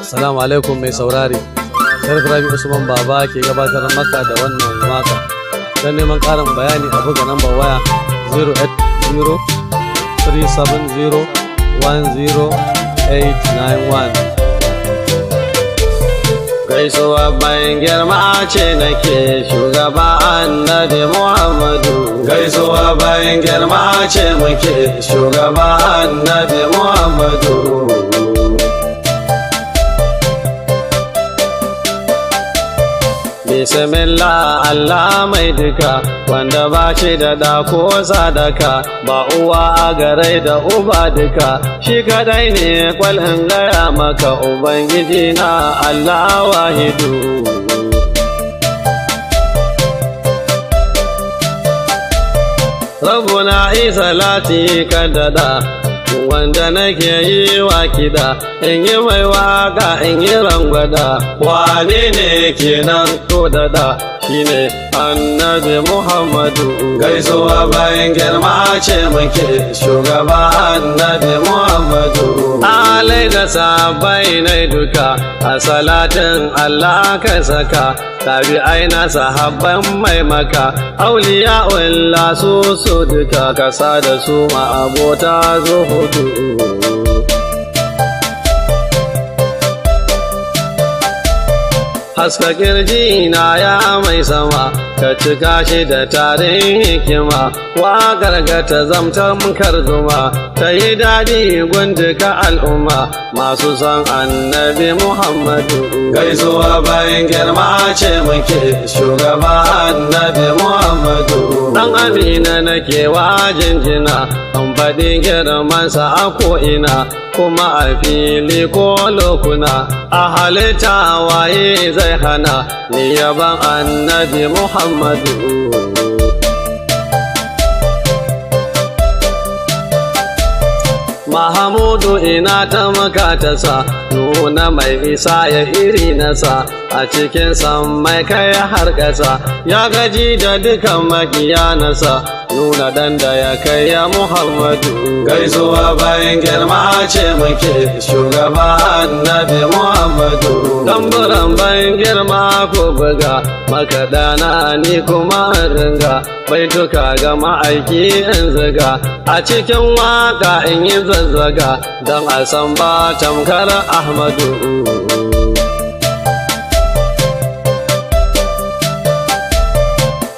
Assalamu alaikum mai saurari. Sharif Rabi Usman Baba ke gabatar maka da wannan waka. Don neman ƙarin bayani a buga nambar waya 08037010891. Gaisuwa bayan girma ce nake shugaba annabi Muhammadu. Gaisuwa bayan girma ce muke shugaba annabi Muhammadu. Bismillah Allah mai duka wanda ba shi da da ko sadaka, ba uwa a garai da uba duka, shi kadai ne kwalin gaya maka Ubangiji na Allah wahidu. Rabbuna isa lati kadada wanda nake yi wa kida, in yi mai waka in yi rangwada, wane ne kenan to dada shine annabi Muhammadu. Gaisuwa bayan girma ce muke shugaba annabi Muhammadu. Alai da sabai na duka a salatin Allah ka saka, tabi'ai na sahabban mai maka, auliya Allah su duka kasa da su ma abota zuhudu. Haska kirji na ya mai sama, ka cika shi da tarin hikima, waƙar ga ta zamtan karzuma, ta yi daɗi gunduka al'umma masu son annabi Muhammadu. Gaisuwa bayan girma ce muke shugaba annabi Muhammadu. Dan Amina nake wajin jina, an faɗi girmansa a ko'ina, kuma a fili ko lokuna, a halitta waye zai hana ni yaban annabi Muhammadu. Mahamudu ina ta makatasa, nuna mai isa ya iri nasa, a cikin mai kai har ƙasa, ya gaji da dukan makiya nasa, nuna dan da ya kai ya Muhammadu. Gaisuwa bayan girma ce muke shugaba annabi Muhammadu. Tamburan bayan girma ko buga, makaɗana ni kuma ringa, baituka ga ma'aiki in ziga, a cikin waka in yi zazzaga, don a san ba tamkar Ahmadu.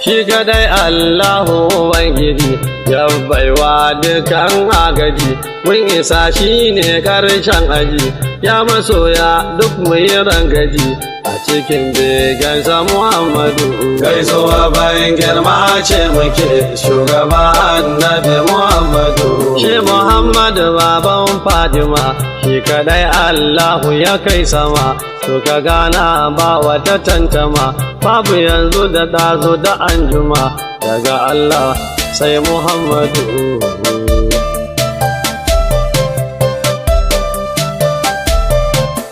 Shi kadai Allahu Ubangiji ya baiwa dukan agaji, mun isa shi ne karshen aji, ya masoya duk mu yi rangaji a cikin begansa Muhammadu. Gaisuwa bayan girma ce muke shugaba annabi Muhammadu. Shi Muhammadu baban Fatima, shi kadai Allahu ya kai sama, suka gana ba wata tantama, babu yanzu da ɗazu da anjuma, daga Allah sai Muhammadu.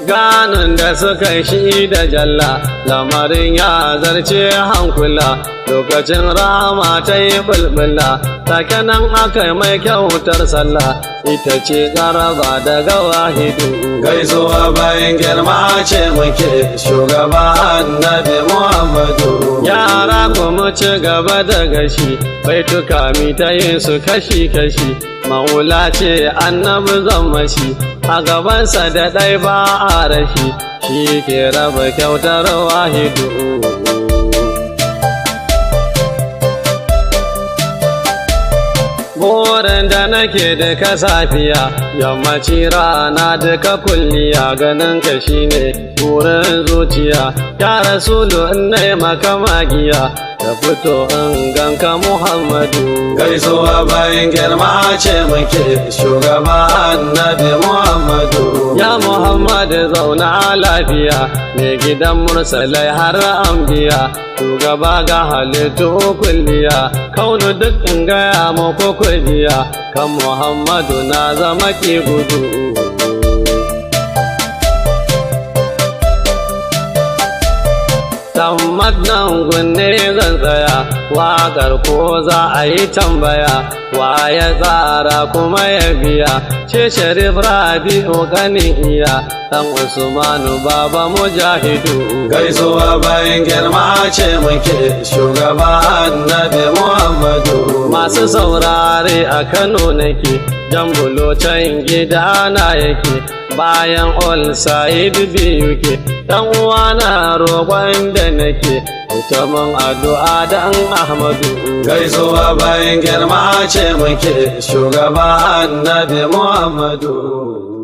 Ganin da suka shi da jalla, lamarin ya zarce hankula, lokacin rama ta yi bulbula, take nan aka mai kyautar sallah, ita ce ƙaraba daga wahidu. Gaisuwa bayan girma ce muke shugaba annabi Muhammadu. Yara kuma ci gaba da gashi, baituka mi ta yin su kashi-kashi, maula ce annabi zammashi, a gabansa da ɗai ba a rashi, shi ke raba kyautar wahidu. Burin da nake da ka safiya, yammaci rana duka kulliya, ganin ka shine burin zuciya, ya Rasulu in nai maka magiya, ka fito in ganka Muhammadu. Gaisuwa bayan girma ce muke shugaba annabi Muhammadu. Ya Muhammadu zauna lafiya, mai gidan mursalai har anbiya, shugaba ga halittu kulliya, kaunu duk in gaya muku kujiya, kan Muhammadu na zama ki gudu. Tammat nan gunne zan tsaya, waƙar ko za a yi tambaya wa ya tsara kuma ya biya ce Sharif Rabi'u ganin iya dan Usmanu baba mujahidu. Gaisuwa bayan girma ce muke shugaba Annabi Muhammadu. Masu saurare a Kano nake Jambulo can gidana yake bayan All Side biyu ke dan uwana roƙon da nake mutumin addu'a dan Ahmadu. Gaisuwa bayan girma ce muke shugaba Annabi Muhammadu.